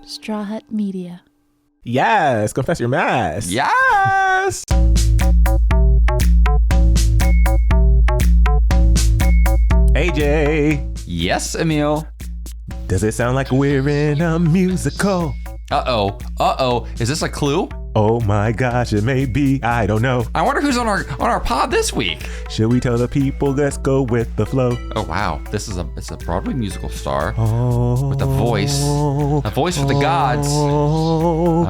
Straw Hut Media. Yes, confess your mess. Yes. AJ. Yes, Emile. Does it sound like we're in a musical? Uh-oh. Is this a clue? Oh my gosh, it may be. I don't know. I wonder who's on our pod this week. Should we tell the people? Let's go with the flow. Oh wow, it's a Broadway musical star Oh, with a voice for the gods. Oh,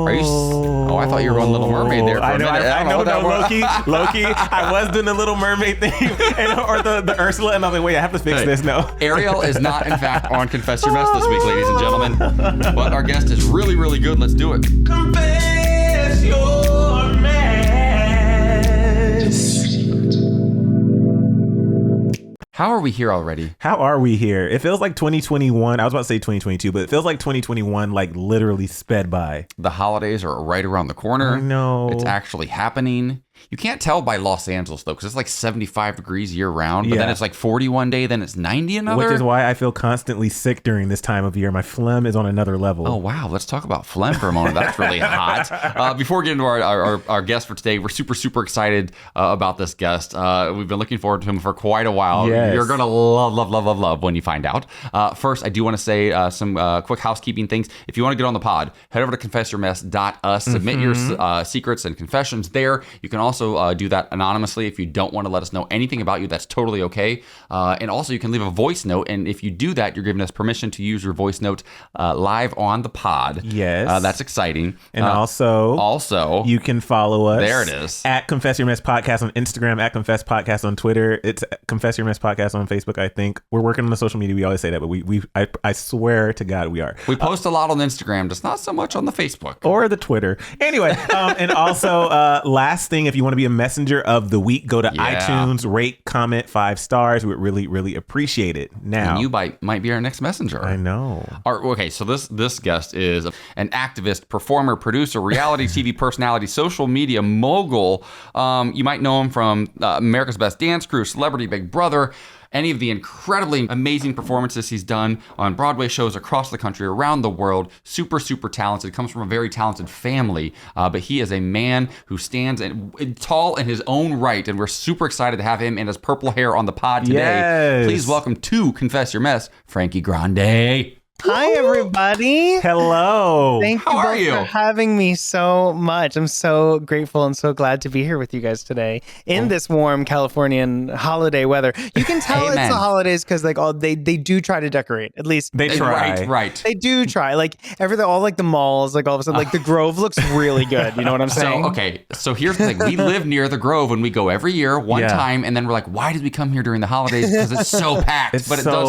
are you? Oh, I thought you were on Little Mermaid there for a minute. I know, Loki. I was doing the Little Mermaid thing, or the Ursula, and I was like, wait, I have to fix this. No, Ariel is not, in fact, on Confess Your Mess this week, ladies and gentlemen. But our guest is really, really good. Let's do it. confess your mess. How are we here already? How are we here? It feels like 2021. I was about to say 2022, but it feels like 2021 like literally sped by. The holidays are right around the corner. I know. It's actually happening. You can't tell by Los Angeles, though, because it's like 75 degrees year round. But then it's like 40 one day, then it's 90 another. Which is why I feel constantly sick during this time of year. My phlegm is on another level. Oh, wow. Let's talk about phlegm for a moment. That's really hot. Before getting to our guest for today, we're super excited about this guest. We've been looking forward to him for quite a while. Yes. You're going to love when you find out. First, I do want to say some quick housekeeping things. If you want to get on the pod, head over to confessyourmess.us. Submit your secrets and confessions there. You can also do that anonymously. If you don't want to let us know anything about you, that's totally okay. And also, you can leave a voice note. And if you do that, you're giving us permission to use your voice note live on the pod. Yes. That's exciting. And also, you can follow us. There it is. At Confess Your Mess Podcast on Instagram, at Confess Podcast on Twitter. It's Confess Your Mess Podcast on Facebook, I think. We're working on the social media. We always say that, but I swear to God we are. We post a lot on Instagram, just not so much on the Facebook. Or the Twitter. Anyway, and also, last thing, if you want to be a messenger of the week, go to iTunes, rate, comment 5 stars. We would really appreciate it. Now, and you might be our next messenger. I know. Okay, so this guest is an activist, performer, producer, reality TV personality, social media mogul. You might know him from America's Best Dance Crew, Celebrity Big Brother, any of the incredibly amazing performances he's done on Broadway shows across the country, around the world. Super talented. Comes from a very talented family. But he is a man who stands tall in his own right. And we're super excited to have him and his purple hair on the pod today. Yes. Please welcome to Confess Your Mess, Frankie Grande. Hi, everybody. Hello. Thank you both for having me so much. I'm so grateful and so glad to be here with you guys today in this warm Californian holiday weather. You can tell it's the holidays because they do try to decorate. At least they try. Right. They do try. Like everything, all like the malls, like all of a sudden, like the Grove looks really good. You know what I'm saying? So here's the thing. We live near the Grove and we go every year one time, and then we're like, why did we come here during the holidays? Because it's so packed.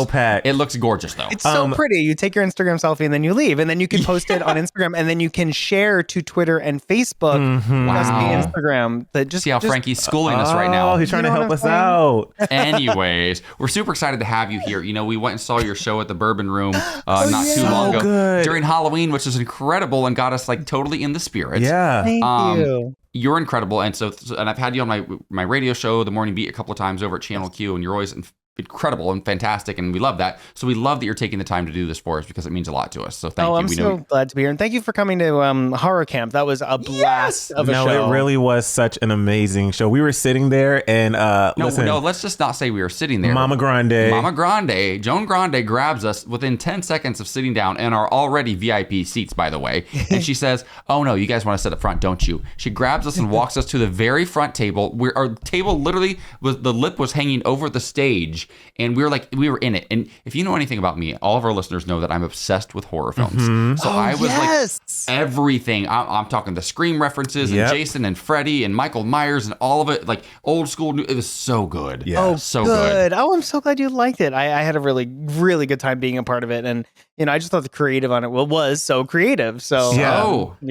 Packed. It looks gorgeous though. It's so pretty. You take your Instagram selfie and then you leave, and then you can post it on Instagram, and then you can share to Twitter and Facebook. Plus the Instagram. See how Frankie's schooling us right now. He's trying to help us out. Anyways, we're super excited to have you here. You know, we went and saw your show at the Bourbon Room not too long ago during Halloween, which is incredible and got us like totally in the spirit. Yeah. Thank you. You're incredible, and I've had you on my radio show, The Morning Beat, a couple of times over at Channel Q, and you're always incredible and fantastic, and we love that. So we love that you're taking the time to do this for us because it means a lot to us. So thank you. I'm so glad to be here, and thank you for coming to Horror Camp. That was a blast of a show. No, it really was such an amazing show. We were sitting there, and no, let's just not say we were sitting there. Mama Grande, Joan Grande grabs us within 10 seconds of sitting down in our already VIP seats, by the way, and she says, "Oh no, you guys want to sit up front, don't you?" She grabs us and walks us to the very front table. Our table literally the lip was hanging over the stage. And we were in it. And if you know anything about me, all of our listeners know that I'm obsessed with horror films. So I was like everything. I'm talking the Scream references and Jason and Freddy and Michael Myers and all of it, like old school. It was so good. Yeah. Oh, so good. Oh, I'm so glad you liked it. I had a really good time being a part of it. And I just thought the creative on it was so creative. So when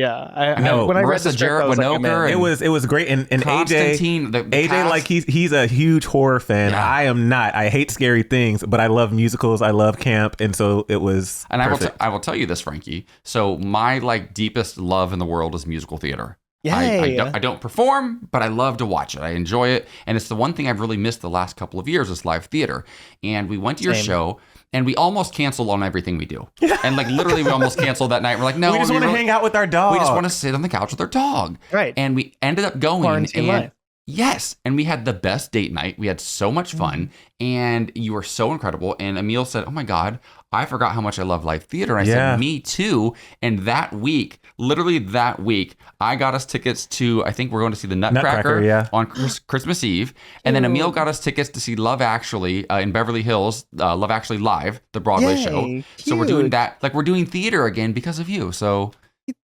I read the script, I was like, man. It was great. And AJ, like he's a huge horror fan. Yeah. I am not. I hate scary things, but I love musicals. I love camp, and so it was. And I will tell you this, Frankie. So my deepest love in the world is musical theater. I don't perform, but I love to watch it. I enjoy it. And it's the one thing I've really missed the last couple of years is live theater. And we went to your show, And we almost canceled on everything we do. And like literally we almost canceled that night. We're like, no, we just want to hang out with our dog. We just want to sit on the couch with our dog. Right. And we ended up going. Quarantine life. Yes. And we had the best date night. We had so much fun. And you were so incredible. And Emile said, oh my God, I forgot how much I love live theater. And I said, me too. And that week, literally that week, I got us tickets to, I think we're going to see the Nutcracker on Christmas Eve. And then Emile got us tickets to see Love Actually in Beverly Hills, Love Actually Live, the Broadway show. Cute. So we're doing that. Like we're doing theater again because of you. So...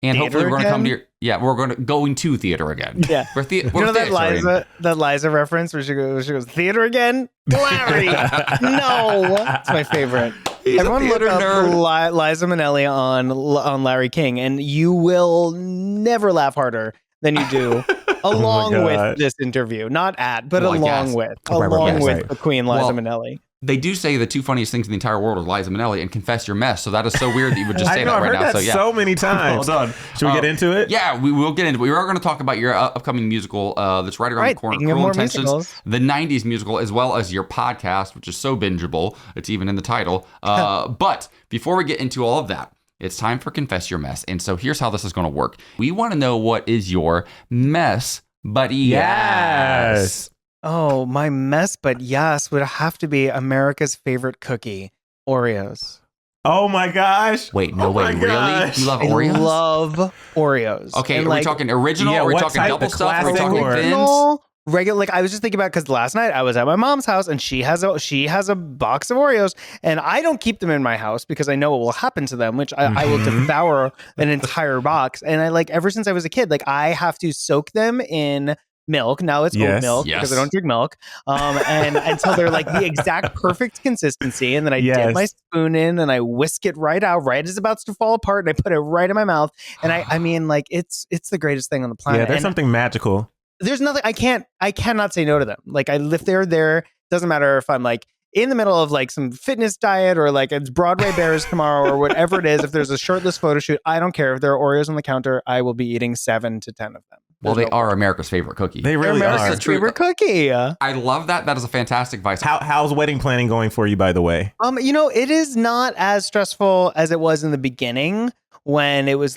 And hopefully we're going to come to your, we're going to theater again. Yeah. We're you know that Liza reference where she goes, theater again? Larry! No! It's my favorite. Everyone look up Liza Minnelli on Larry King, and you will never laugh harder than you do along with this interview. Not at, but along with the Queen Liza Minnelli. They do say the two funniest things in the entire world are Liza Minnelli and confess your mess. So that is so weird that you would just say that right now. I've heard that so many times. Well done. Should we get into it? Yeah, we will get into it. We are going to talk about your upcoming musical that's right around the corner. Cruel Intentions, the 90s musical, as well as your podcast, which is so bingeable. It's even in the title. But before we get into all of that, it's time for Confess Your Mess. And so here's how this is going to work. We want to know what is your mess, but yes. Oh, my mess, but yes, would have to be America's favorite cookie, Oreos. Oh my gosh. Wait, no way. Really? You love Oreos? I love Oreos. Okay, are we talking original? Are we talking double stuff? Are we talking thins? Regular, like I was just thinking about because last night I was at my mom's house and she has a box of Oreos and I don't keep them in my house because I know what will happen to them, which I will devour an entire box. And I ever since I was a kid, I have to soak them in milk. Now it's oat milk because I don't drink milk. And until they're the exact perfect consistency. And then I dip my spoon in and I whisk it right out, right as it's about to fall apart. And I put it right in my mouth. And I mean, it's the greatest thing on the planet. Yeah, there's something magical. There's nothing, I cannot say no to them. If they're there, doesn't matter if I'm in the middle of some fitness diet or it's Broadway Bears tomorrow or whatever it is. If there's a shirtless photo shoot, I don't care. If there are Oreos on the counter, I will be eating 7 to 10 of them. Well, they are America's favorite cookie. They really are. America's favorite cookie. I love that. That is a fantastic advice. How's wedding planning going for you, by the way? It is not as stressful as it was in the beginning when it was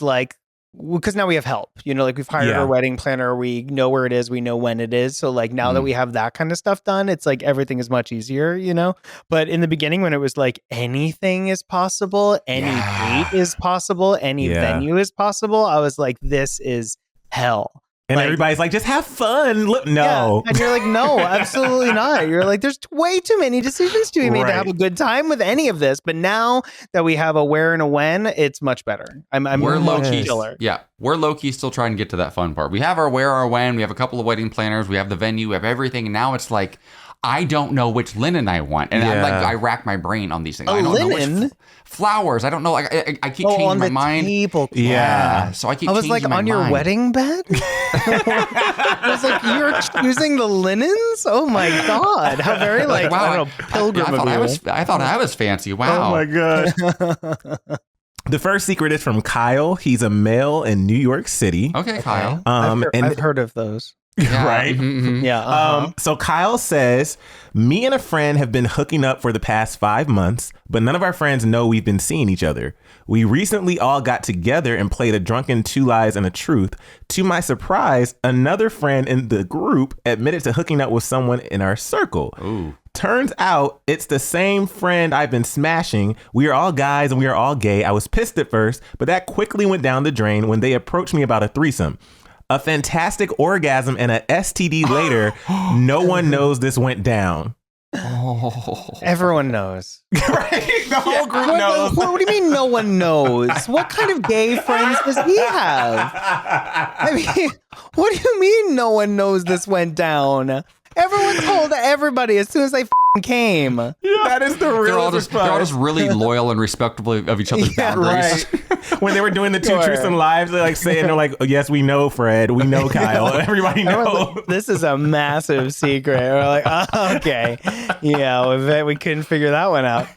because now we have help, we've hired our wedding planner. We know where it is. We know when it is. So now that we have that kind of stuff done, it's everything is much easier, but in the beginning when it was anything is possible, any date is possible, any venue is possible. I was this is hell. And everybody's just have fun. No. Yeah. And you're no, absolutely not. You're there's way too many decisions to be made to have a good time with any of this. But now that we have a where and a when, it's much better. We're low-key. Yeah, we're low-key still trying to get to that fun part. We have our where, our when. We have a couple of wedding planners. We have the venue. We have everything. And now it's I don't know which linen I want. And I rack my brain on these things. I don't know which flowers. I don't know. I keep changing my mind. Table. Yeah. So I keep changing my mind. On your wedding bed? I was you're choosing the linens? Oh my God. How very wow. I don't know, pilgrim of you. I thought I was fancy. Wow. Oh my gosh. The first secret is from Kyle. He's a male in New York City. Okay, Kyle. I've heard of those. Yeah. Right? Mm-hmm. Yeah. So Kyle says, me and a friend have been hooking up for the past 5 months, but none of our friends know we've been seeing each other. We recently all got together and played a drunken 2 lies and a truth. To my surprise, another friend in the group admitted to hooking up with someone in our circle. Ooh. Turns out it's the same friend I've been smashing. We are all guys and we are all gay. I was pissed at first, but that quickly went down the drain when they approached me about a threesome. A fantastic orgasm and a STD later, no one knows this went down. Everyone knows. Right? The whole group knows. What do you mean no one knows? What kind of gay friends does he have? I mean, what do you mean no one knows this went down? Everyone told everybody as soon as they came. Yeah, that is the real they're all just really loyal and respectful of each other's boundaries. Right. When they were doing the two truths and lies, they're saying, they're oh, yes, we know Fred. We know Kyle. Everybody knows. This is a massive secret. We're oh, okay. Yeah, we couldn't figure that one out.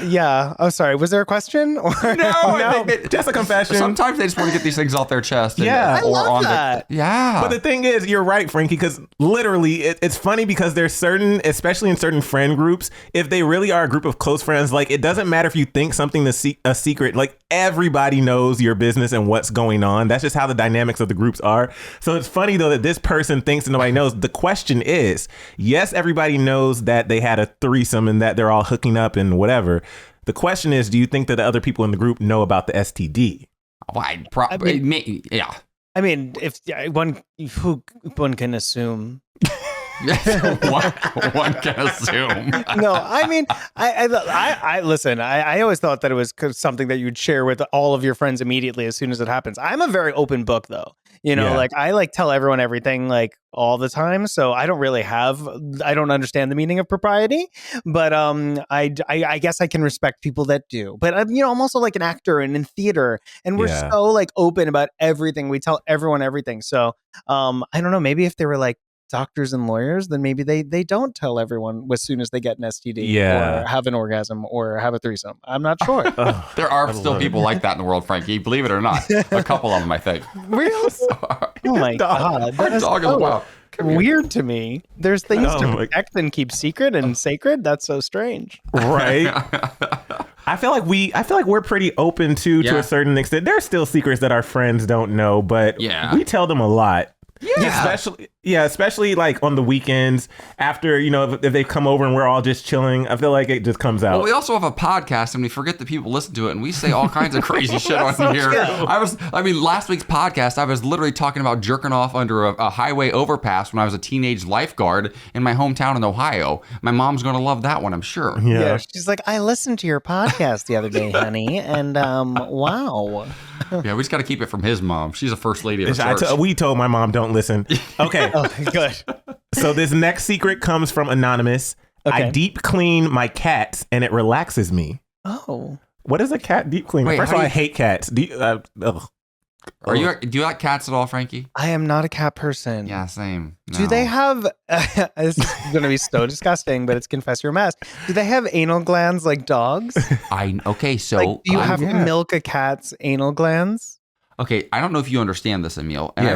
Yeah. Oh, sorry. Was there a question? Or no. Just a confession. Sometimes they just want to get these things off their chest. Yeah. I love that. Yeah. But the thing is, you're right, Frankie, because literally it's funny because there's certain, especially in certain friend groups, if they really are a group of close friends, like it doesn't matter if you think something is a secret, like everybody knows your business and what's going on. That's just how the dynamics of the groups are. So it's funny though that this person thinks that nobody knows. The question is, yes, everybody knows that they had a threesome and that they're all hooking up and whatever. The question is, do you think that the other people in the group know about the STD? Yeah. I mean, if one can assume. one can assume. No, I mean, I listen. I always thought that it was something that you'd share with all of your friends immediately as soon as it happens. I'm a very open book, though. Like I tell everyone everything like all the time. So I don't understand the meaning of propriety, but I guess I can respect people that do. But I'm also like an actor and in theater, and we're so like open about everything. We tell everyone everything. So I don't know. Maybe if they were like doctors and lawyers, then maybe they don't tell everyone as soon as they get an STD or have an orgasm or have a threesome. I'm not sure. There are still people like that in the world, Frankie. Believe it or not, a couple of them, I think. Really? Oh my God, our dog is wild. Weird to me. There's things to protect and keep secret and sacred. That's so strange, right? I feel like we're pretty open to a certain extent. There's still secrets that our friends don't know, but we tell them a lot. Especially like on the weekends after, if they come over and we're all just chilling. I feel like it just comes out. Well, we also have a podcast and we forget that people listen to it and we say all kinds of crazy shit on here. Last week's podcast, I was literally talking about jerking off under a highway overpass when I was a teenage lifeguard in my hometown in Ohio. My mom's going to love that one, I'm sure. Yeah. She's like, I listened to your podcast the other day, honey. And wow. Yeah, we just got to keep it from his mom. She's a first lady of the church. We told my mom don't listen. Okay. Oh, good. So this next secret comes from Anonymous. Okay. I deep clean my cats and it relaxes me. Oh. What is a cat deep clean? First of all, I hate cats. Do you like cats at all, Frankie? I am not a cat person. Yeah, same. No. Do they have, this is going to be so disgusting, but it's confess your mess. Do they have anal glands like dogs? So. Like, do you have to milk a cat's anal glands? Okay, I don't know if you understand this, Emile. And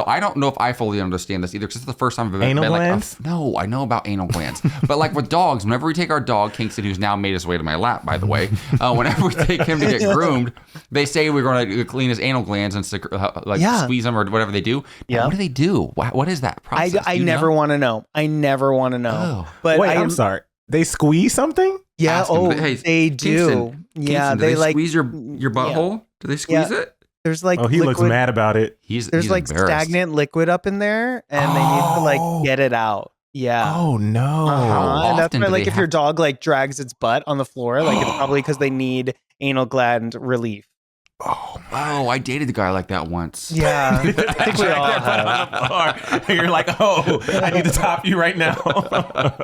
I don't know if I fully understand this either, because it's the first time I've ever been glands? No, I know about anal glands. But like with dogs, whenever we take our dog, Kingston, who's now made his way to my lap, by the way, whenever we take him to get groomed, they say we're going to clean his anal glands and squeeze them or whatever they do. Yeah. What do they do? What is that process? I never want to know. I never want to know. Oh. But wait, I'm sorry. They squeeze something? Yeah. They do. Kingston, do they squeeze your butthole? Do they squeeze it? There's like he looks mad about it. There's like stagnant liquid up in there, and they need to like get it out. Yeah. Oh no. And that's why like if your dog like drags its butt on the floor, like it's probably because they need anal gland relief. Oh, I dated the guy like that once. Yeah. I think we all have. And you're like, I need to top you right now.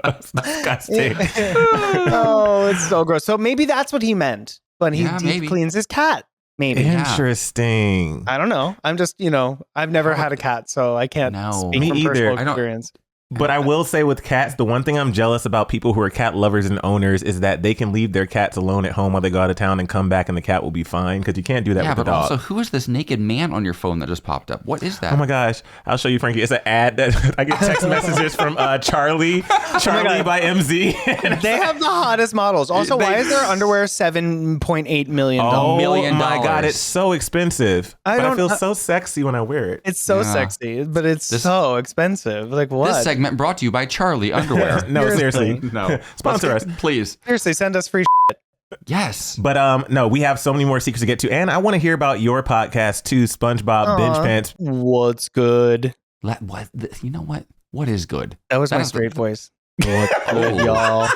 That's disgusting. Oh, it's so gross. So maybe that's what he meant. But he deep cleans his cat. Maybe. Interesting. I don't know. I'm just, I've never had a cat, so I can't speak from personal experience. But I will say with cats, the one thing I'm jealous about people who are cat lovers and owners is that they can leave their cats alone at home while they go out of town and come back and the cat will be fine, because you can't do that with a dog. Yeah, but also, who is this naked man on your phone that just popped up? What is that? Oh my gosh. I'll show you, Frankie. It's an ad that I get text messages from Charlie by MZ. They have the hottest models. Also, why is their underwear $7.8 million? Oh my God. It's so expensive. I feel so sexy when I wear it. It's so sexy, but it's so expensive. Like what? This segment brought to you by Charlie Underwear. No, seriously. No. Sponsor us. Please. Seriously, send us free shit. Yes. But no, we have so many more secrets to get to. And I want to hear about your podcast too, Spongebob Binge Pants. What's good? You know what? What is good? That was my straight voice. What's good, y'all?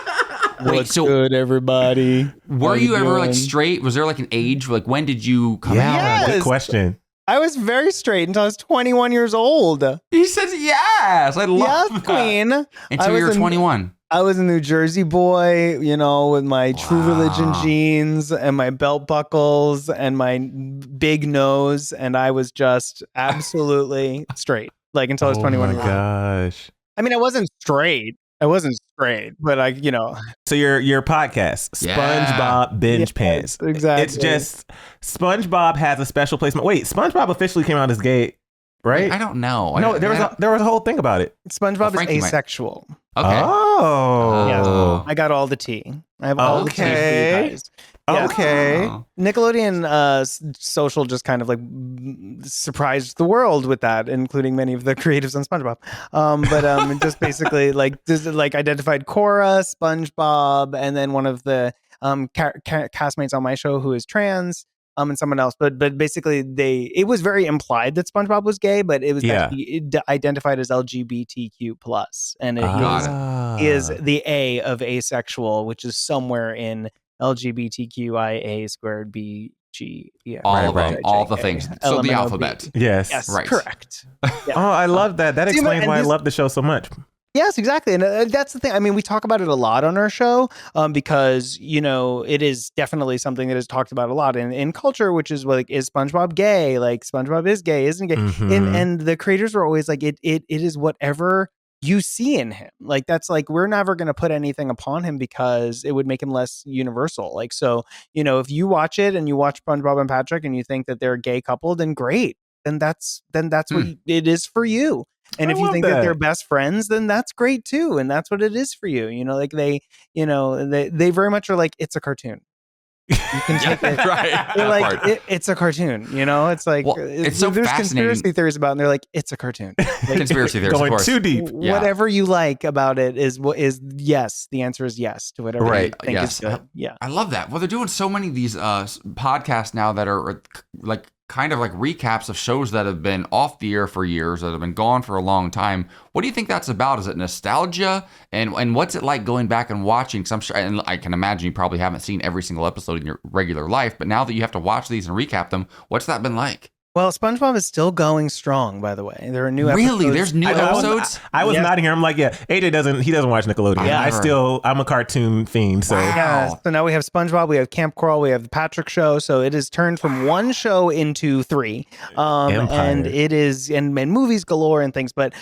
What's good, everybody? Were you ever like straight? Was there like an age? Like when did you come out? Yeah, good question. I was very straight until I was 21 years old. He says yes. I love that. Queen. Until you were 21. I was a New Jersey boy, with my True Religion jeans and my belt buckles and my big nose. And I was just absolutely straight, like until I was 21 years old. Oh my gosh. I mean, I wasn't straight, but So your podcast, SpongeBob Binge Pants. Exactly. It's just SpongeBob has a special place. Wait, SpongeBob officially came out as gay, right? I don't know. No, there was a whole thing about it. SpongeBob is asexual. Okay. Oh. Yeah, I got all the tea. I have all the tea for you guys. Yeah. Okay. Nickelodeon social just kind of like surprised the world with that, including many of the creatives on SpongeBob. But just basically like identified Cora, SpongeBob, and then one of the castmates on my show who is trans. And someone else, but basically it was very implied that SpongeBob was gay, but it was that he identified as LGBTQ plus, and he is the A of asexual, which is somewhere in LGBTQIA squared B G. Yeah, all the things. So the alphabet. Yes, right, correct. Yeah. Oh, I love that. That explains why I love the show so much. Yes, exactly. And that's the thing. I mean, we talk about it a lot on our show because, it is definitely something that is talked about a lot in culture, which is like, is SpongeBob gay? Like, SpongeBob is gay, isn't gay? Mm-hmm. And the creators were always like, it is whatever you see in him. Like, that's like, we're never going to put anything upon him because it would make him less universal. Like, so, if you watch it and you watch SpongeBob and Patrick and you think that they're a gay couple, then great. Then that's what it is for you. And if you think that they're best friends, then that's great too. And that's what it is for you. Like they very much are like, it's a cartoon. You can take it. Right. They're like, it's a cartoon. It's like, it's so there's fascinating. Conspiracy theories about it, and they're like, it's a cartoon. Like, conspiracy theories, going of course. too deep. Whatever you like about it is yes. The answer is yes to whatever you think is good. Yeah. I love that. Well, they're doing so many of these podcasts now that are like kind of like recaps of shows that have been off the air for years, that have been gone for a long time. What do you think that's about? Is it nostalgia? And what's it like going back and watching some show? And I can imagine you probably haven't seen every single episode in your regular life, but now that you have to watch these and recap them, what's that been like? Well, SpongeBob is still going strong, by the way. There are new episodes. Really? There's new episodes? I was nodding here. I'm like, AJ doesn't watch Nickelodeon. Yeah. I'm a cartoon fiend. So. Wow. Yeah, so now we have SpongeBob, we have Camp Coral, we have the Patrick Show. So it has turned from one show into three. And it is, and movies galore and things. But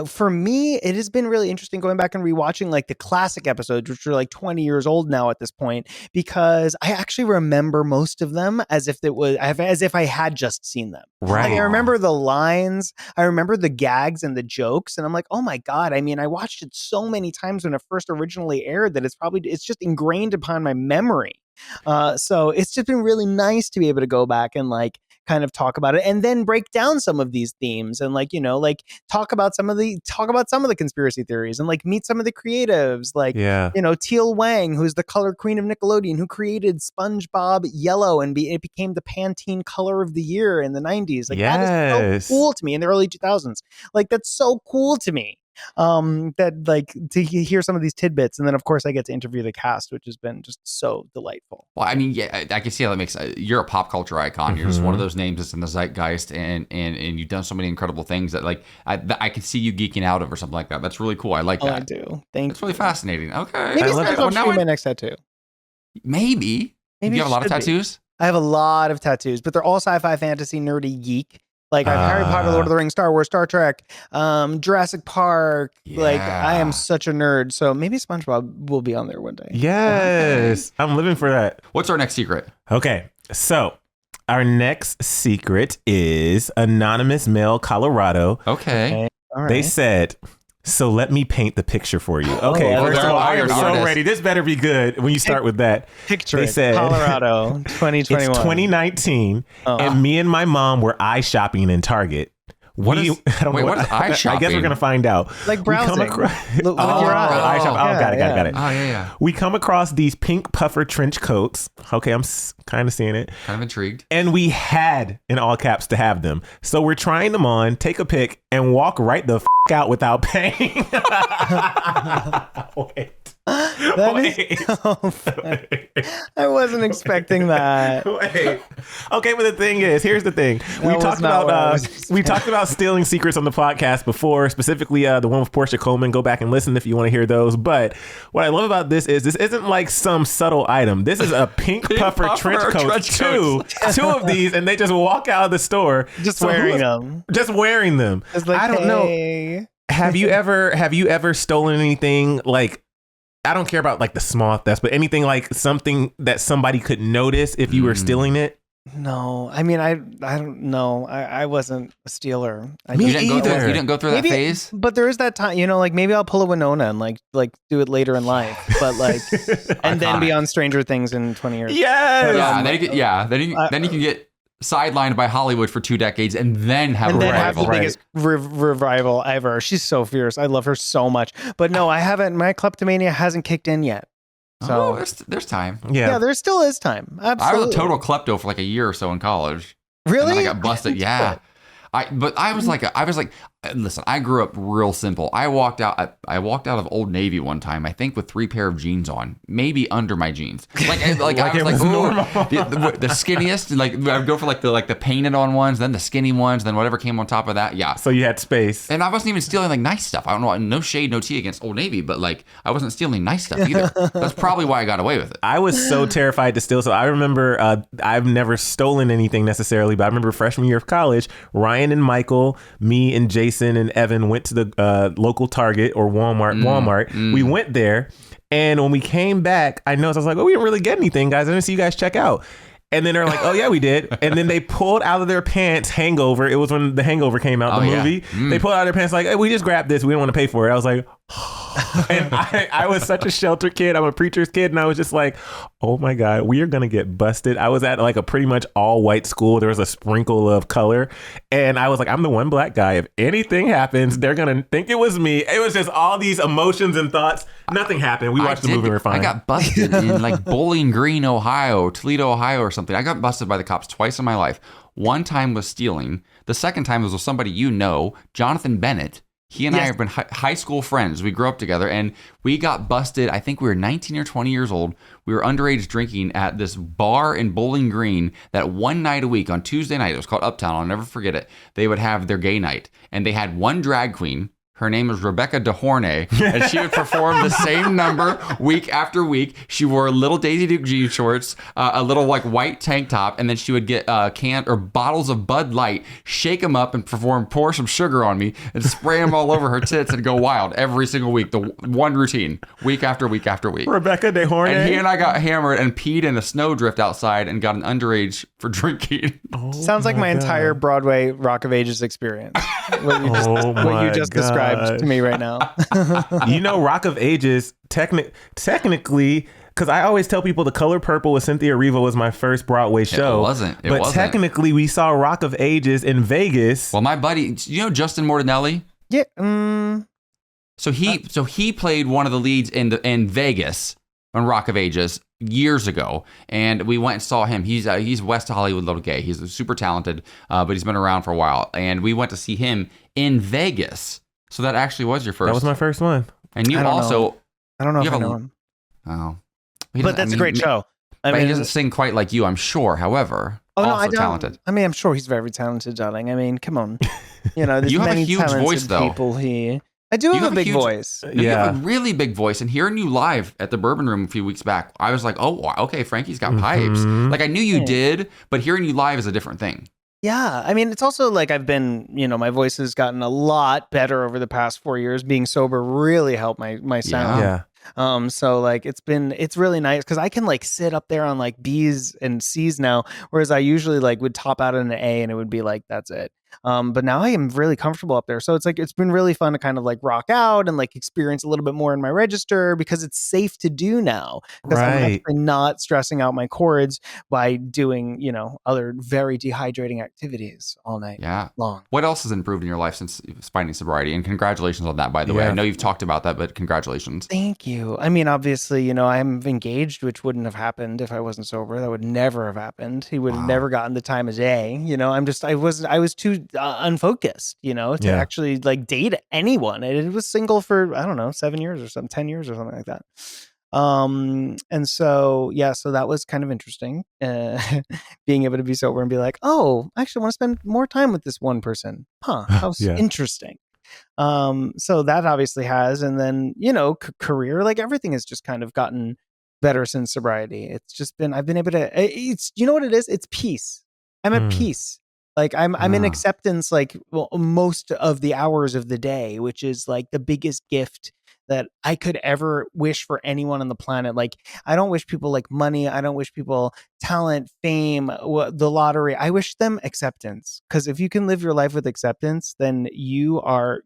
for me, it has been really interesting going back and rewatching like the classic episodes, which are like 20 years old now at this point, because I actually remember most of them as if I had just seen them. Right. Like, I remember the lines, I remember the gags and the jokes, and I'm like, oh my God. I mean, I watched it so many times when it first originally aired that it's just ingrained upon my memory. So it's just been really nice to be able to go back and like kind of talk about it and then break down some of these themes and like, talk about some of the conspiracy theories and like meet some of the creatives, like, Teal Wang, who's the color queen of Nickelodeon, who created SpongeBob Yellow and it became the Pantene color of the year in the 90s. Like, that is so cool to me in the early 2000s. Like, that's so cool to me. That like to hear some of these tidbits, and then of course I get to interview the cast, which has been just so delightful. Well, I mean, I can see how that makes. You're a pop culture icon. You're just one of those names that's in the zeitgeist, and you've done so many incredible things that like I could see you geeking out of or something like that. That's really cool. I like that. I do. Thank you. It's really fascinating. Okay, maybe SpongeBob my next tattoo. Maybe you have a lot of tattoos. I have a lot of tattoos, but they're all sci-fi, fantasy, nerdy, geek. Like I have Harry Potter, Lord of the Rings, Star Wars, Star Trek, Jurassic Park. Yeah. Like I am such a nerd. So maybe SpongeBob will be on there one day. Yes. I'm living for that. What's our next secret? Okay. So our next secret is Anonymous Male Colorado. Okay. All right. They said, so let me paint the picture for you. Okay, first of all, I am so ready. This better be good when you start with that. Picture they said, Colorado, 2021. It's 2019, and me and my mom were eye shopping in Target. What is eye shopping? I guess we're going to find out. Like browsing. Eye shopping. Oh, got it. Oh, yeah. We come across these pink puffer trench coats. Okay, I'm kind of seeing it. Kind of intrigued. And we had, in all caps, to have them. So we're trying them on, take a pic, and walk right the out without paying. Wait. That is so funny. I wasn't expecting that. Wait. Okay, but the thing is, here's the thing. We talked about stealing secrets on the podcast before, specifically the one with Portia Coleman. Go back and listen if you want to hear those. But what I love about this isn't like some subtle item. This is a pink puffer trench coat. Two of these, and they just walk out of the store wearing them. Just wearing them. It's like, I don't know. Have you ever stolen anything like? I don't care about like the small thefts, but anything like something that somebody could notice if you were stealing it? No, I mean, I don't know. I wasn't a stealer. Me You didn't go through. either. You didn't go through that phase. But there is that time, like maybe I'll pull a Winona and like do it later in life, but like, and then be on Stranger Things in 20 years. Yes. Then you can get sidelined by Hollywood for 2 decades and then have a revival. Have the biggest revival ever. She's so fierce. I love her so much. But no, I haven't. My kleptomania hasn't kicked in yet. So there's time. Yeah, there still is time. Absolutely. I was a total klepto for like a year or so in college. Really? And then I got busted. Yeah. I was like, listen, I grew up real simple. I walked out of Old Navy one time, I think with 3 pair of jeans on, maybe under my jeans. Like I was like, normal. the skinniest, like I'd go for like the painted on ones, then the skinny ones, then whatever came on top of that. Yeah. So you had space. And I wasn't even stealing like nice stuff. I don't know, no shade, no tea against Old Navy, but like I wasn't stealing nice stuff either. That's probably why I got away with it. I was so terrified to steal. So I remember I've never stolen anything necessarily, but I remember freshman year of college, Ryan and Michael, me and Jason and Evan went to the local Target or Walmart. We went there, and when we came back, I was like, oh, we didn't really get anything, guys. I didn't see you guys check out. And then they're like, oh, yeah, we did. And then they pulled out of their pants Hangover. It was when the Hangover came out, the movie. They pulled out of their pants like, hey, we just grabbed this. We don't want to pay for it. I was like, and I was such a sheltered kid. I'm a preacher's kid. And I was just like, oh, my God, we are going to get busted. I was at like a pretty much all white school. There was a sprinkle of color. And I was like, I'm the one black guy. If anything happens, they're going to think it was me. It was just all these emotions and thoughts. Nothing happened. We watched the movie. We're fine. I got busted in like Bowling Green, Ohio, Toledo, Ohio or something. I got busted by the cops twice in my life. One time was stealing. The second time was with somebody Jonathan Bennett. He and I have been high school friends. We grew up together and we got busted. I think we were 19 or 20 years old. We were underage drinking at this bar in Bowling Green that one night a week on Tuesday night, it was called Uptown. I'll never forget it. They would have their gay night and they had one drag queen. Her name was Rebecca DeHorne, and she would perform the same number week after week. She wore little Daisy Duke jean shorts, a little like white tank top, and then she would get bottles of Bud Light, shake them up, and pour some sugar on me, and spray them all over her tits and go wild every single week. The one routine, week after week after week. Rebecca DeHorne. And he and I got hammered and peed in a snowdrift outside and got an underage for drinking. Sounds like my entire Broadway Rock of Ages experience. What you just described to me right now. Rock of Ages, technically, because I always tell people The Color Purple with Cynthia Erivo was my first Broadway show. It wasn't. Technically, we saw Rock of Ages in Vegas. Well, my buddy, Justin Mortinelli? Yeah. So he played one of the leads in Vegas on Rock of Ages years ago, and we went and saw him. He's West Hollywood little gay. He's super talented, but he's been around for a while. And we went to see him in Vegas. So that actually was your first. That was my first one. And you also, I don't know if I know him. Oh, but that's a great show. But he doesn't sing quite like you, I'm sure. However, talented. I mean, I'm sure he's very talented, darling. I mean, come on. There's you have many a huge voice, though. People here. I do have a big voice. You have a really big voice. And hearing you live at the Bourbon Room a few weeks back, I was like, oh, okay, Frankie's got pipes. Like I knew you did, but hearing you live is a different thing. Yeah. I mean, it's also like I've been, my voice has gotten a lot better over the past 4 years. Being sober really helped my sound. Yeah. So like it's really nice because I can like sit up there on like B's and C's now, whereas I usually like would top out in an A and it would be like, that's it. But now I am really comfortable up there. So it's like, it's been really fun to kind of like rock out and like experience a little bit more in my register because it's safe to do now. Because I'm actually not stressing out my cords by doing, other very dehydrating activities all night long. What else has improved in your life since finding sobriety? And congratulations on that, by the way. I know you've talked about that, but congratulations. Thank you. I mean, obviously, I'm engaged, which wouldn't have happened if I wasn't sober. That would never have happened. He would have never gotten the time of day. I was too unfocused, to actually like date anyone. And it was single for, I don't know, 7 years or something, 10 years or something like that. And so, so that was kind of interesting, being able to be sober and be like, oh, I actually want to spend more time with this one person. How interesting. So that obviously has, and then, career, like everything has just kind of gotten better since sobriety. It's just been, I've been able to, it's, what it is? It's peace. I'm at peace. Like I'm in acceptance, like most of the hours of the day, which is like the biggest gift that I could ever wish for anyone on the planet. Like, I don't wish people like money. I don't wish people talent, fame, the lottery. I wish them acceptance. Because if you can live your life with acceptance, then you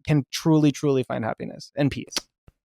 can truly, truly find happiness and peace.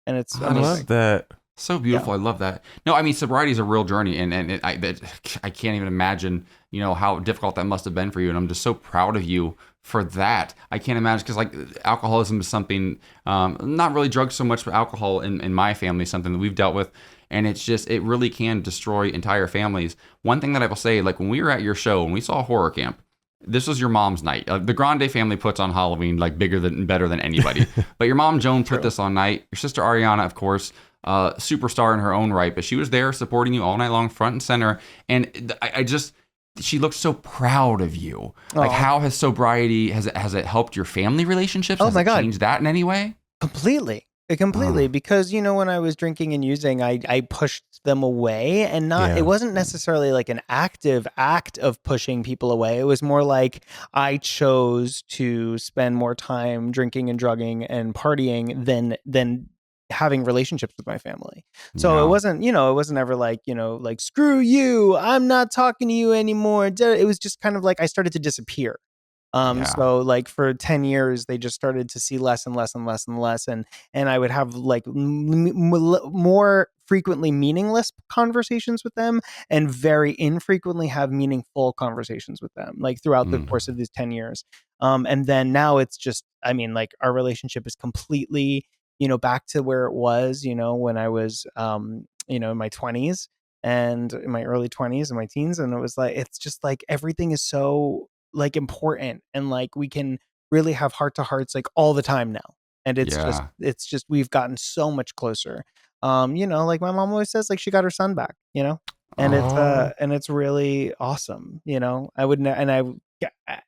And it's amazing. I love that. So beautiful. Yeah. I love that. No, I mean, sobriety is a real journey, and I can't even imagine, how difficult that must have been for you. And I'm just so proud of you for that. I can't imagine, because like alcoholism is something, not really drugs so much, but alcohol in my family is something that we've dealt with. And it really can destroy entire families. One thing that I will say, like when we were at your show and we saw Horror Camp, this was your mom's night. The Grande family puts on Halloween like better than anybody. But your mom, Joan, put this on night. Your sister, Ariana, of course, superstar in her own right, but she was there supporting you all night long, front and center. And she looked so proud of you. Aww. Like, how has sobriety, has it helped your family relationships? Has it changed that in any way? Completely. Because, when I was drinking and using, I pushed them away, and it wasn't necessarily like an active act of pushing people away. It was more like I chose to spend more time drinking and drugging and partying than having relationships with my family. So it wasn't ever like, like, screw you, I'm not talking to you anymore. It was just kind of like I started to disappear. So like for 10 years, they just started to see less and less and less and less. And I would have like more frequently meaningless conversations with them, and very infrequently have meaningful conversations with them, like throughout the course of these 10 years. And then now it's just, like our relationship is completely, back to where it was, when I was, in my 20s and in my early 20s and my teens. And it was like, it's just like everything is so like important, and like we can really have heart to hearts like all the time now, and it's just we've gotten so much closer. Like my mom always says, like she got her son back, and it's really awesome.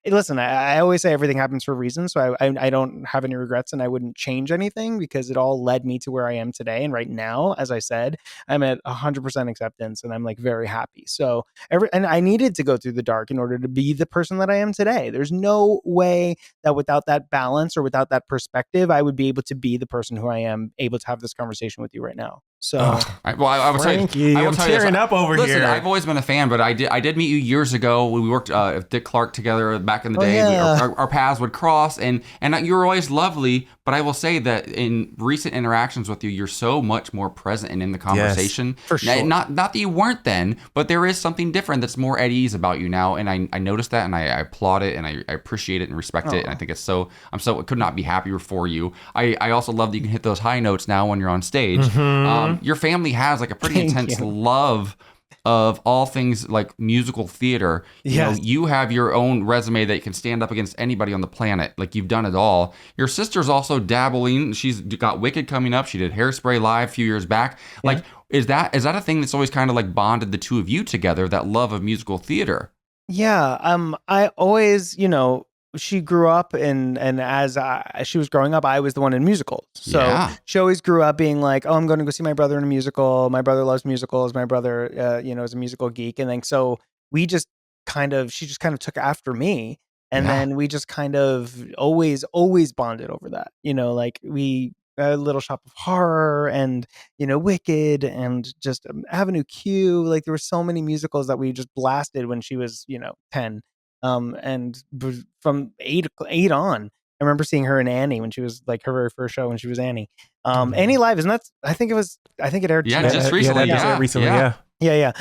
Listen, I always say everything happens for a reason, so I don't have any regrets, and I wouldn't change anything, because it all led me to where I am today. And right now, as I said, I'm at 100% acceptance, and I'm like very happy. So and I needed to go through the dark in order to be the person that I am today. There's no way that without that balance or without that perspective, I would be able to be the person who I am, able to have this conversation with you right now. So, I would Frankie, I'm tearing up over here. Listen, I've always been a fan, but I did meet you years ago. We worked with Dick Clark together back in the day. Our paths would cross, and you were always lovely. But I will say that in recent interactions with you, you're so much more present and in the conversation. Yes, for sure. Not that you weren't then, but there is something different that's more at ease about you now, and I noticed that, and I applaud it, and I appreciate it and respect it, and I think it's so. I could not be happier for you. I also love that you can hit those high notes now when you're on stage. Your family has like a pretty intense love of all things like musical theater. You have your own resume that can stand up against anybody on the planet. Like, you've done it all. Your sister's also dabbling. She's got Wicked coming up. She did Hairspray Live a few years back. Yeah. Like, is that a thing that's always kind of like bonded the two of you together, that love of musical theater? Yeah. I always, she grew up and as she was growing up, I was the one in musicals. So she always grew up being like, oh, I'm going to go see my brother in a musical. My brother loves musicals. My brother, is a musical geek. And then, so she just kind of took after me. And then we just kind of always bonded over that, like we, Little Shop of Horror and, Wicked and just Avenue Q. Like, there were so many musicals that we just blasted when she was, 10. And from eight on, I remember seeing her in Annie when she was like her very first show when she was Annie. Annie Live, isn't that? I think it aired. Just recently. Yeah.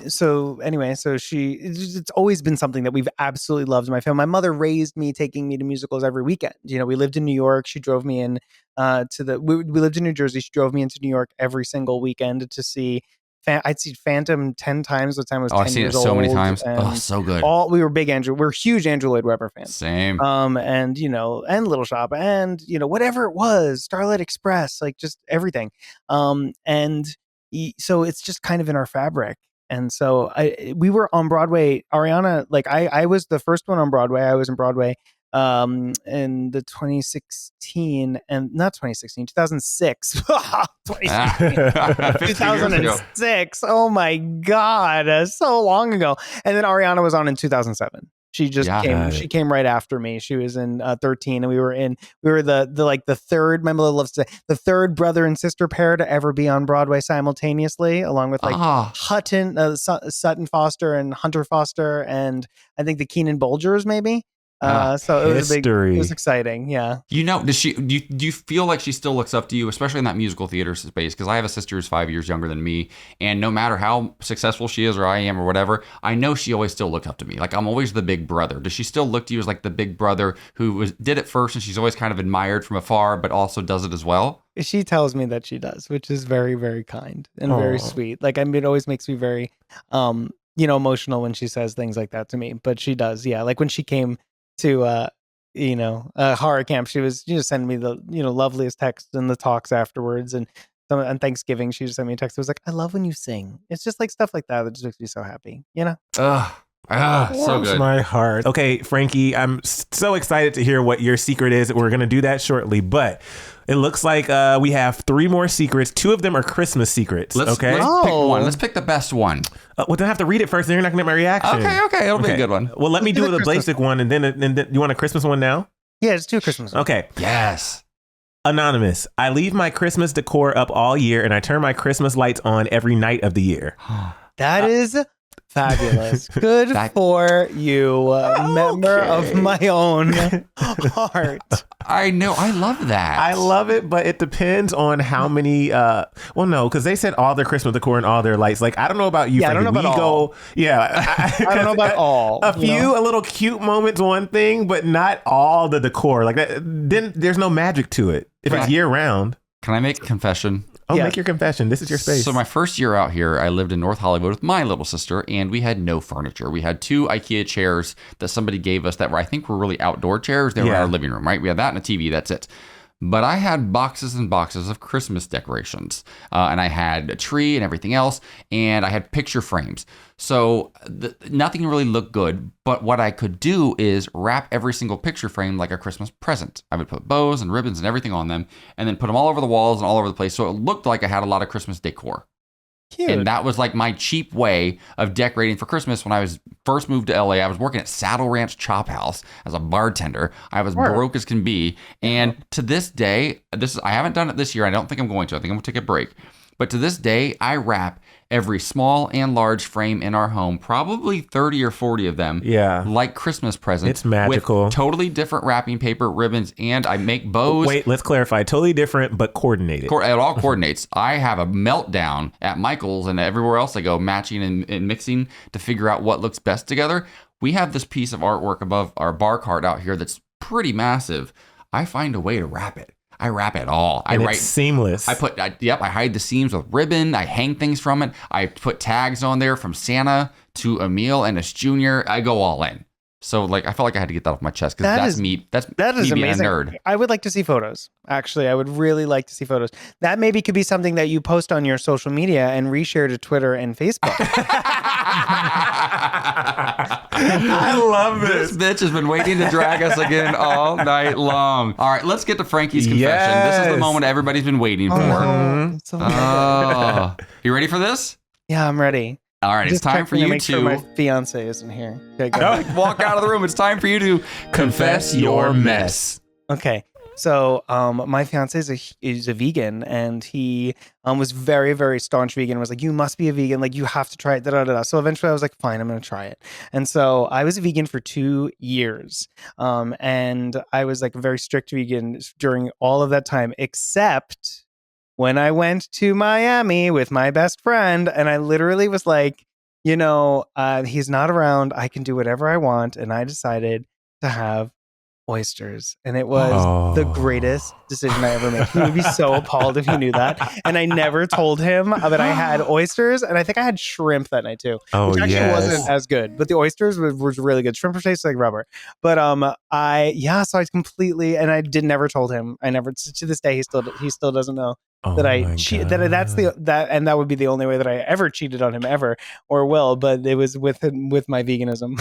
So anyway, it's always been something that we've absolutely loved in my family. My mother raised me taking me to musicals every weekend. We lived in New York. She drove me in we lived in New Jersey. She drove me into New York every single weekend to see. I'd seen Phantom 10 times by the time I was 10 years old. I've seen it so many times. Oh, so good. We're huge Andrew Lloyd Webber fans. Same. And Little Shop and, whatever it was, Starlight Express, like just everything. So it's just kind of in our fabric. And so we were on Broadway. Ariana, like I was the first one on Broadway. I was in Broadway in the 2016 and not 2016, 2006. 2006. Oh my God. So long ago. And then Ariana was on in 2007. She just she came right after me. She was in 13 and we were the third, my mother loves to say, the third brother and sister pair to ever be on Broadway simultaneously, along with Sutton Foster and Hunter Foster, and I think the Keenan Bolgers maybe. So it was it was exciting. Yeah. Do you feel like she still looks up to you, especially in that musical theater space? Because I have a sister who's 5 years younger than me. And no matter how successful she is or I am or whatever, I know she always still looked up to me. Like I'm always the big brother. Does she still look to you as like the big brother who did it first and she's always kind of admired from afar, but also does it as well? She tells me that she does, which is very, very kind and very sweet. Like, I mean, it always makes me very, emotional when she says things like that to me, but she does. Yeah. Like when she came to horror camp, she was sending me the loveliest texts and the talks afterwards, and on Thanksgiving she just sent me a text. It was like, I love when you sing. It's just like stuff like that just makes me so happy, So good. My heart. Okay, Frankie, I'm so excited to hear what your secret is. We're gonna do that shortly, but it looks like we have 3 more secrets. 2 of them are Christmas secrets. Let's pick one. Let's pick the best one. Well, then I have to read it first, then you're not gonna get my reaction. Okay, it'll be a good one. Well, let me do the basic one, and then you want a Christmas one now? Yeah, let's do a Christmas one. Okay. Yes. Anonymous. I leave my Christmas decor up all year, and I turn my Christmas lights on every night of the year. That is fabulous. Good for you, member of my own heart. I know. I love that. I love it, but it depends on how many. No, because they said all their Christmas decor and all their lights. Like, I don't know about you. Yeah, Frankie. I don't know about all. I don't know about all. A little cute moments, one thing, but not all the decor. Like that. Then there's no magic to it if it's year round. Can I make a confession? Oh, yeah. Make your confession. This is your space. So my first year out here, I lived in North Hollywood with my little sister, and we had no furniture. We had 2 IKEA chairs that somebody gave us that were, I think, were really outdoor chairs. They were in our living room, right? We had that and a TV. That's it. But I had boxes and boxes of Christmas decorations, and I had a tree and everything else, and I had picture frames. So nothing really looked good, but what I could do is wrap every single picture frame like a Christmas present. I would put bows and ribbons and everything on them, and then put them all over the walls and all over the place, so it looked like I had a lot of Christmas decor. Cute. And that was like my cheap way of decorating for Christmas. When I was first moved to LA, I was working at Saddle Ranch Chop House as a bartender. I was broke as can be. And to this day, I haven't done it this year. I don't think I'm going to. I think I'm going to take a break. But to this day, I wrap every small and large frame in our home, probably 30 or 40 of them, like Christmas presents. It's magical. With totally different wrapping paper, ribbons, and I make bows. Wait, let's clarify. Totally different, but coordinated. It all coordinates. I have a meltdown at Michael's and everywhere else I go, matching and mixing to figure out what looks best together. We have this piece of artwork above our bar cart out here that's pretty massive. I find a way to wrap it. I wrap it all. It's seamless. I hide the seams with ribbon. I hang things from it. I put tags on there from Santa to Emile, Ennis Jr. I go all in. So I felt like I had to get that off my chest because that's me. That is me being a nerd. I would like to see photos. Actually, I would really like to see photos. That maybe could be something that you post on your social media and reshare to Twitter and Facebook. I love this. This bitch has been waiting to drag us again all night long. All right, let's get to Frankie's confession. This is the moment everybody's been waiting for. You ready for this? Yeah, I'm ready. All right, it's time for you to make sure my fiance isn't here. Okay, go. Walk out of the room. It's time for you to confess your mess. Okay. So my fiance is a vegan, and he was very, very staunch vegan. Was like, you must be a vegan. Like, you have to try it. Da, da, da, da. So eventually I was like, fine, I'm going to try it. And so I was a vegan for 2 years. And I was like a very strict vegan during all of that time, except when I went to Miami with my best friend, and I literally was like, he's not around. I can do whatever I want. And I decided to have oysters, and it was the greatest decision I ever made. He would be so appalled if he knew that. And I never told him that I had oysters, and I think I had shrimp that night too, which actually wasn't as good, but the oysters was really good. Shrimp tastes like rubber. But so I completely, and I never told him. I never, to this day, he still doesn't know that I cheat. That would be the only way that I ever cheated on him ever or will. But it was with my veganism.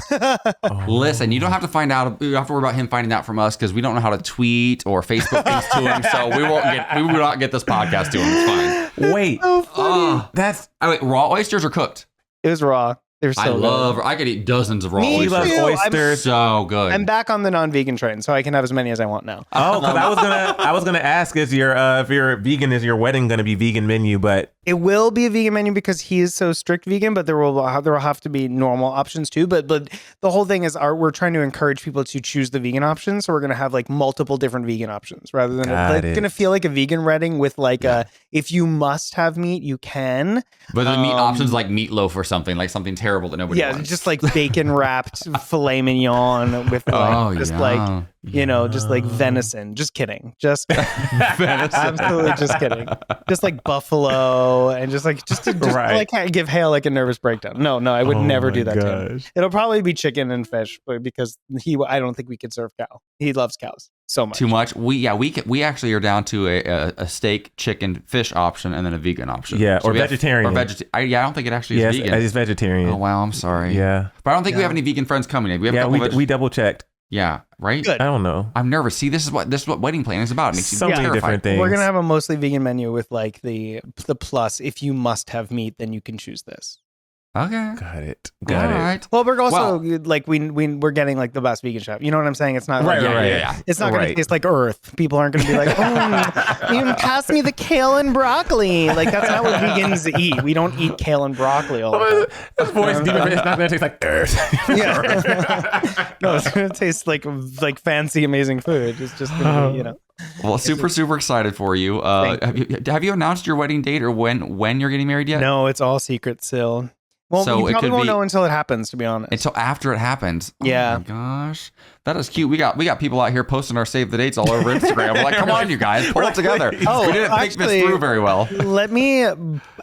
Listen, you don't have to find out. You don't have to worry about him finding out from us because we don't know how to tweet or Facebook things to him. So we will not get this podcast to him. It's fine. Wait, so funny. Wait, raw oysters or cooked? It was raw. They're so good. I could eat dozens of raw Me oysters. He loves oysters. So good. I'm back on the non-vegan train, so I can have as many as I want now. Oh, because I was gonna ask, is your if you're vegan, is your wedding gonna be vegan menu? But It will be a vegan menu because he is so strict vegan, but there will have to be normal options too. But the whole thing is we're trying to encourage people to choose the vegan option. So we're gonna have like multiple different vegan options rather than it's gonna feel like a vegan wedding with like if you must have meat, you can. But the meat options like meatloaf or something, like something terrible that nobody wants. Just like bacon wrapped filet mignon with like just like venison. Just kidding. Just absolutely just kidding. Just like buffalo and just like give Hale like a nervous breakdown. No, I would never do that to him. It'll probably be chicken and fish, but because I don't think we could serve cow. He loves cows so much. Too much. We actually are down to a steak, chicken, fish option and then a vegan option. Yeah, or vegetarian. I don't think it actually is vegan. It's vegetarian. Oh wow, I'm sorry. Yeah, but I don't think we have any vegan friends coming in. We have we double checked. Yeah, right? Good. I don't know. I'm nervous. See, this is what wedding planning is about. It makes so many terrified. different things. We're gonna have a mostly vegan menu with like the plus. If you must have meat, then you can choose this. Okay. Got it. All right. Well, we're also like we're getting like the best vegan chef. You know what I'm saying? It's not right. It's not going to taste like Earth. People aren't going to be like, you pass me the kale and broccoli. Like that's not what vegans eat. We don't eat kale and broccoli all the time. It's not going to taste like Earth. No, it's going to taste like fancy, amazing food. It's just going to be, Well, super excited for you. Have you announced your wedding date or when you're getting married yet? No, it's all secret still. Well, so you probably won't know until it happens, to be honest. Until after it happens. Yeah. Oh my gosh. That is cute. We got people out here posting our save the dates all over Instagram. We're like, come on, you guys, pull it together. We didn't think this through very well. Let me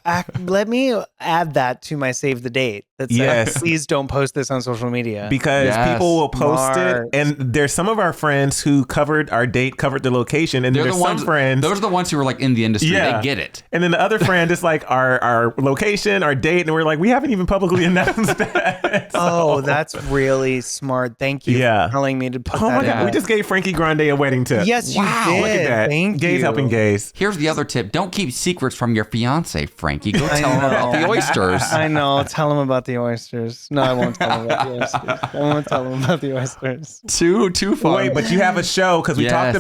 add that to my save the date. That says, please don't post this on social media. Because people will post it. And there's some of our friends who covered our date, covered the location. And there's some friends. Those are the ones who are like in the industry. They get it. And then the other friend is like our location, our date. And we're like, we haven't even publicly announced that. So. That's really smart. Thank you for telling me to put that my God. We just gave Frankie Grande a wedding tip. Yes, you did. Look at that. Thank gays you. Helping gays. Here's the other tip. Don't keep secrets from your fiance, Frankie. Go tell him about the oysters. I know. Tell him about the oysters. No, I won't tell him about the oysters. I won't tell him about the oysters. Too fun. Wait, but you have a show because we talked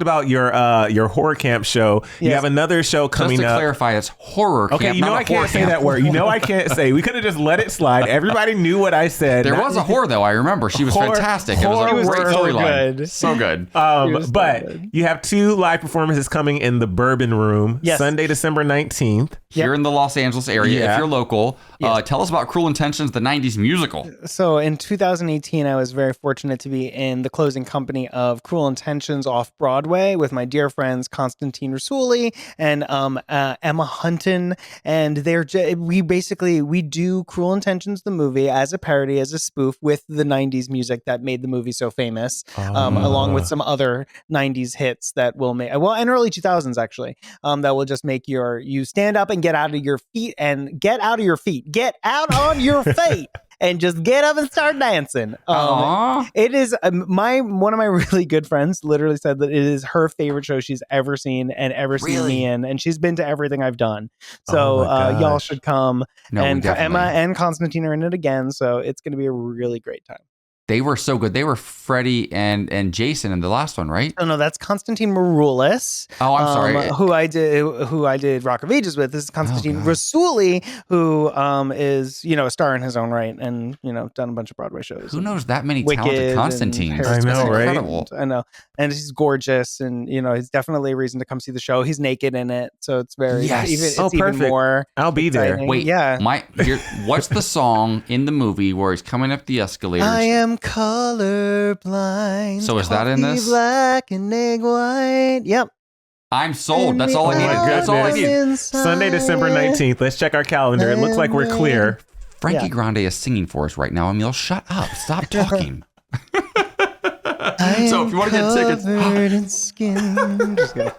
about your horror camp show. You have another show coming up. Just to clarify, it's horror camp. Okay, you know I can't say that word. You know I can't say. We could have just let it slide. Everybody knew what I said. There was a whore though. I remember she was fantastic. It was a great storyline. So good. But you have 2 live performances coming in the Bourbon Room. Yes. Sunday, December 19th. Here in the Los Angeles area. If you're local, tell us about Cruel Intentions, the 90s musical. So in 2018, I was very fortunate to be in the closing company of Cruel Intentions off Broadway with my dear friends Constantine Rassouli and Emma Hunton. And we do Cruel Intentions, the movie, as a parody, as a spoof with the 90s music that made the movie so famous, along with some other 90s hits that will make, and early 2000s actually, that will just make you stand up and get out of your feet and get out on your feet and just get up and start dancing. It is one of my really good friends literally said that it is her favorite show she's ever seen and ever seen me in, and she's been to everything I've done. So y'all should come. And Emma and Constantine are in it again, so it's going to be a really great time. They were so good. They were Freddie and Jason in the last one, right? Oh no, that's Constantine Maroulis. Oh, I'm sorry. Who I did Rock of Ages with. This is Constantine Rassouli, who is a star in his own right, and done a bunch of Broadway shows. Who knows that many talented Constantines? I know, right? Incredible. I know, and he's gorgeous, and he's definitely a reason to come see the show. He's naked in it, so it's very perfect. Even more. I'll be there. Wait, what's the song in the movie where he's coming up the escalators? I am colorblind. So is that in this? Black and egg white. Yep. I'm sold. That's all I need. That's all I need. Sunday, December 19th. Let's check our calendar. It looks like we're clear. Frankie Grande is singing for us right now. Emile, shut up. Stop talking. So if you want to get tickets. In skin. Just kidding.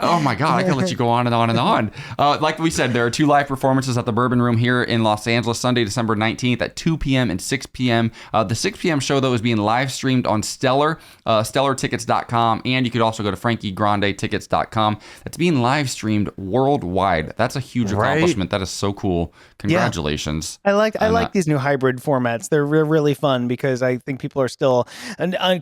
Oh my God, I can let you go on and on and on. Like we said, there are 2 live performances at the Bourbon Room here in Los Angeles, Sunday, December 19th at 2 p.m. and 6 p.m. The 6 p.m. show, though, is being live streamed on Stellar, stellartickets.com, and you could also go to frankiegrandetickets.com. That's being live streamed worldwide. That's a huge accomplishment. That is so cool. congratulations. I like these new hybrid formats. They're really fun because I think people are still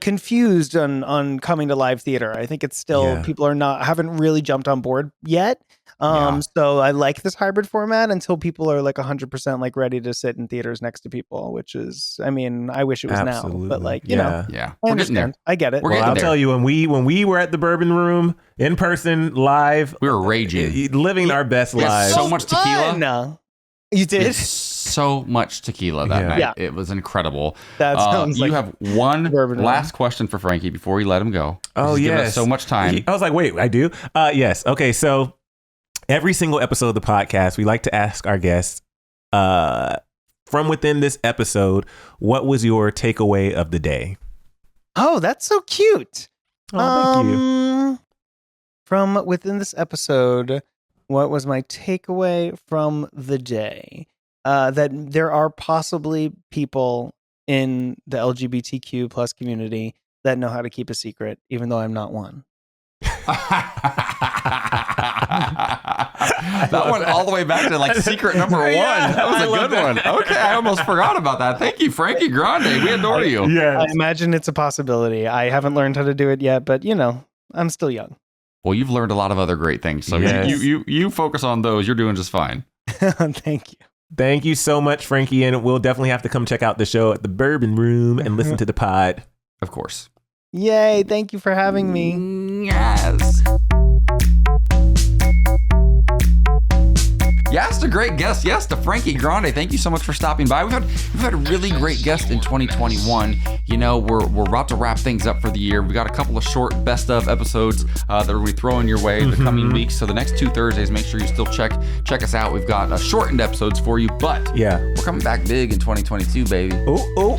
confused on coming to live theater. I think it's still people haven't really jumped on board yet. So I like this hybrid format until people are like 100% like ready to sit in theaters next to people, which is, I mean, I wish it was now, but like, you know, I understand. I get it. I'll tell you, when we were at the Bourbon Room in person live, we were raging, living our best lives. So much tequila. No, you did so much tequila that night. Yeah. It was incredible. That sounds you have one last question for Frankie before you let him go. Oh, yes. Give us so much time. I was like, wait, I do? Yes. Okay. So every single episode of the podcast, we like to ask our guests, from within this episode, what was your takeaway of the day? Oh, that's so cute. Oh, thank you. From within this episode, what was my takeaway from the day? That there are possibly people in the LGBTQ plus community that know how to keep a secret, even though I'm not one. That went all the way back to like secret number one. That was a good one. Okay, I almost forgot about that. Thank you, Frankie Grande. We adore you. Yes. I imagine it's a possibility. I haven't learned how to do it yet, but you know, I'm still young. Well, you've learned a lot of other great things, so you focus on those. You're doing just fine. Thank you. Thank you so much, Frankie, and we'll definitely have to come check out the show at the Bourbon Room and listen to the pod. Of course. Yay, thank you for having me. Yes. Yes, to great guest. Yes, to Frankie Grande. Thank you so much for stopping by. We've had a really great guest in 2021. You know, we're about to wrap things up for the year. We got a couple of short best of episodes that we'll be throwing your way the coming weeks. So the next 2 Thursdays, make sure you still check us out. We've got shortened episodes for you, but we're coming back big in 2022, baby. Oh.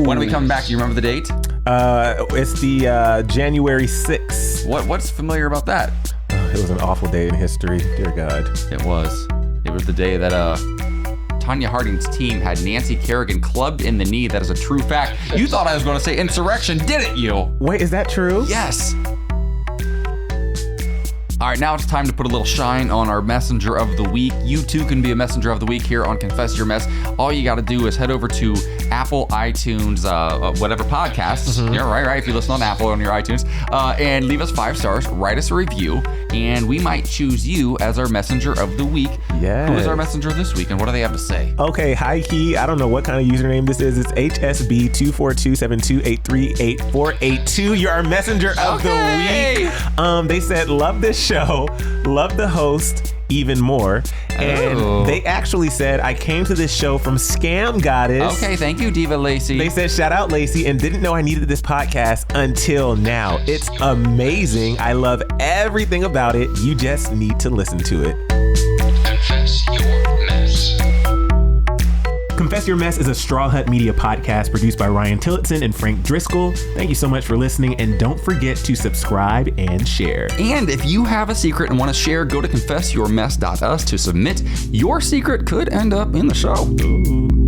When are we coming back? Do you remember the date? It's the January 6th. What's familiar about that? It was an awful day in history. Dear God. It was the day that Tanya Harding's team had Nancy Kerrigan clubbed in the knee. That is a true fact. You thought I was going to say insurrection, didn't you? Wait, is that true? Yes. All right, now it's time to put a little shine on our Messenger of the Week. You too can be a Messenger of the Week here on Confess Your Mess. All you got to do is head over to Apple, iTunes, whatever podcasts. Yeah, right. If you listen on Apple on your iTunes, and leave us 5 stars, write us a review, and we might choose you as our Messenger of the Week. Yes. Who is our Messenger this week, and what do they have to say? Okay, hi key. I don't know what kind of username this is. It's HSB24272838482. You're our Messenger of the Week. They said, love this show, love the host even more. And they actually said, I came to this show from Scam Goddess. Okay, thank you, Diva Lacey. They said, shout out Lacey, and didn't know I needed this podcast until now. It's amazing. I love everything about it. You just need to listen to it. Confess Your Mess. Confess Your Mess is a Straw Hut Media podcast produced by Ryan Tillotson and Frank Driscoll. Thank you so much for listening, and don't forget to subscribe and share. And if you have a secret and want to share, go to confessyourmess.us to submit. Your secret could end up in the show. Ooh.